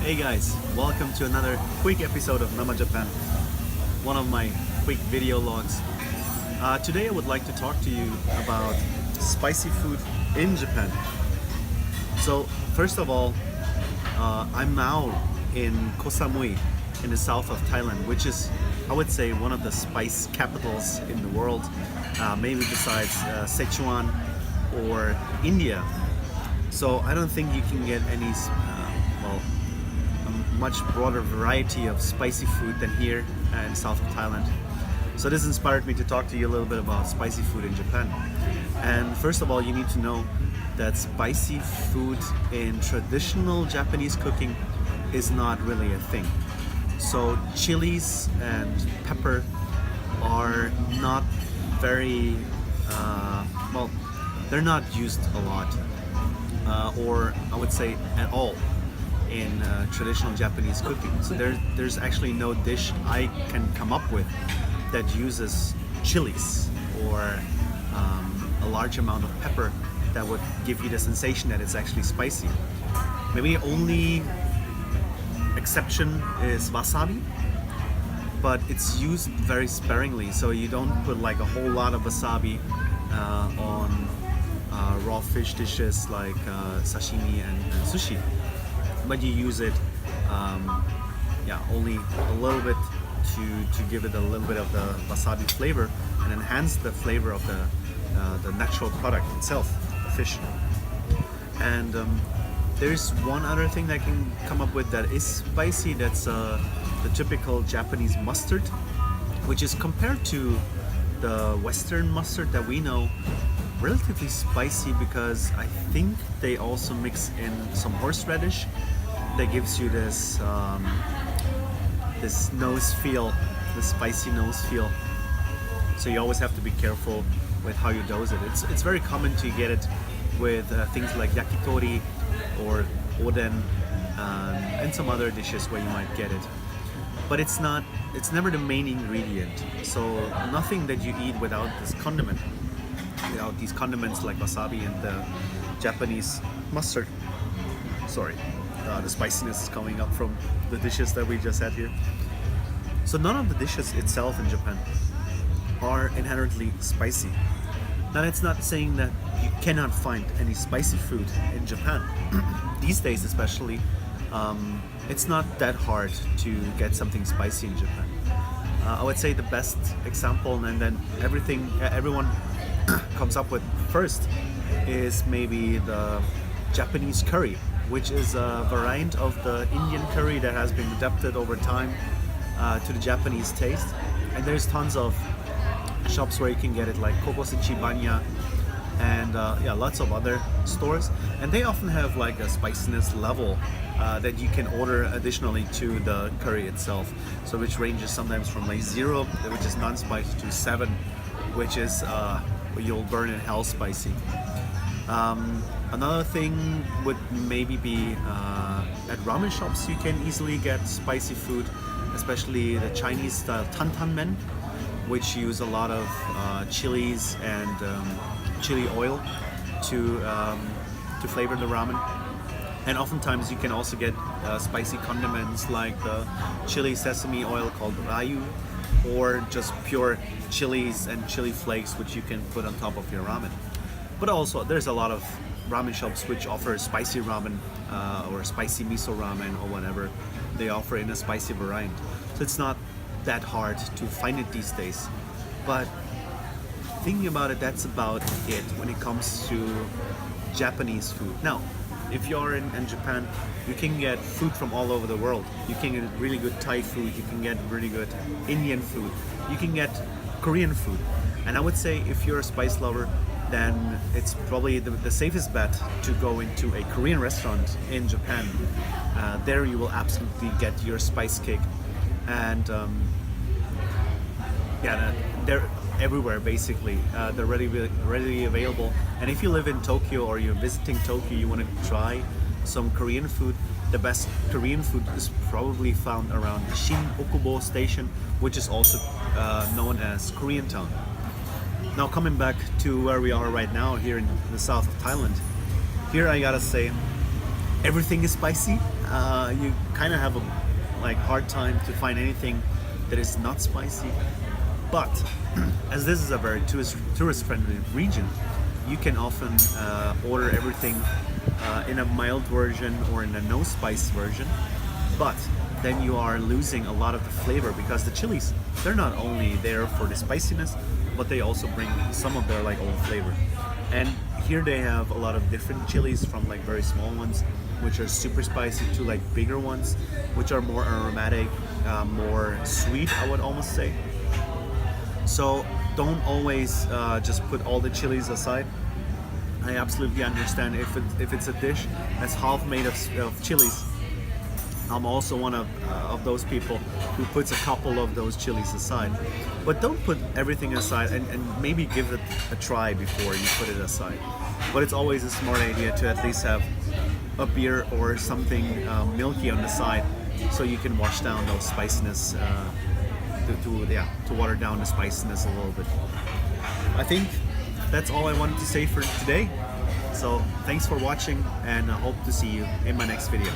Hey guys, welcome to another quick episode of Nama Japan, one of my quick video logs. Today I would like to talk to you about spicy food in Japan. So first of all, I'm now in Koh Samui in the south of Thailand, which is, I would say, one of the spice capitals in the world, maybe besides Sichuan or India. So I don't think you can get any much broader variety of spicy food than here in south of Thailand. So this inspired me to talk to you a little bit about spicy food in Japan. And first of all, you need to know that spicy food in traditional Japanese cooking is not really a thing. So chilies and pepper are not very, they're not used a lot, or I would say at all in traditional Japanese cooking. So there's actually no dish I can come up with that uses chilies or a large amount of pepper that would give you the sensation that it's actually spicy. Maybe the only exception is wasabi, but it's used very sparingly, so you don't put like a whole lot of wasabi on raw fish dishes like sashimi and sushi. But you use it, only a little bit to give it a little bit of the wasabi flavor and enhance the flavor of the natural product itself, the fish. And there's one other thing that I can come up with that is spicy. That's the typical Japanese mustard, which is compared to the Western mustard that we know, relatively spicy, because I think they also mix in some horseradish that gives you this this nose feel, this spicy nose feel. So you always have to be careful with how you dose it. It's very common to get it with things like yakitori or oden and some other dishes where you might get it. But it's never the main ingredient. So nothing that you eat without this condiment, without these condiments like wasabi and the Japanese mustard. Sorry, the spiciness is coming up from the dishes that we just had here. So none of the dishes itself in Japan are inherently spicy. Now that's not saying that you cannot find any spicy food in Japan. These days especially, it's not that hard to get something spicy in Japan. I would say the best example, and then everyone comes up with first, is maybe the Japanese curry, which is a variant of the Indian curry that has been adapted over time to the Japanese taste. And there's tons of shops where you can get it, like Cocos Ichibanya and lots of other stores. And they often have like a spiciness level that you can order additionally to the curry itself. So which ranges sometimes from like 0, which is non-spicy, to 7, which is you'll burn in hell spicy. Another thing would maybe be at ramen shops you can easily get spicy food, especially the Chinese style tantan men, which use a lot of chilies and chili oil to flavor the ramen. And oftentimes you can also get spicy condiments like the chili sesame oil called rayu, or just pure chilies and chili flakes, which you can put on top of your ramen. But also there's a lot of ramen shops which offer spicy ramen or spicy miso ramen or whatever they offer in a spicy variant. So it's not that hard to find it these days. But thinking about it, that's about it when it comes to Japanese food. Now, if you're in Japan, you can get food from all over the world. You can get really good Thai food, you can get really good Indian food, you can get Korean food. And I would say if you're a spice lover, then it's probably the safest bet to go into a Korean restaurant in Japan. There you will absolutely get your spice kick. And they're everywhere basically. They're readily available. And if you live in Tokyo or you're visiting Tokyo, you want to try some Korean food, the best Korean food is probably found around Shin-Okubo Station, which is also known as Koreatown. Now coming back to where we are right now here in the south of Thailand, here I gotta say everything is spicy. You kind of have a like hard time to find anything that is not spicy. But as this is a very tourist friendly region, you can often order everything in a mild version or in a no spice version. But then you are losing a lot of the flavor because the chilies, they're not only there for the spiciness, but they also bring some of their like own flavor. And here they have a lot of different chilies, from like very small ones which are super spicy to like bigger ones which are more aromatic, more sweet, I would almost say. So don't always just put all the chilies aside. I absolutely understand if it's a dish that's half made of chilies. I'm also one of those people who puts a couple of those chilies aside. But don't put everything aside, and maybe give it a try before you put it aside. But it's always a smart idea to at least have a beer or something milky on the side, so you can wash down those spiciness, to water down the spiciness a little bit. I think that's all I wanted to say for today. So thanks for watching, and I hope to see you in my next video.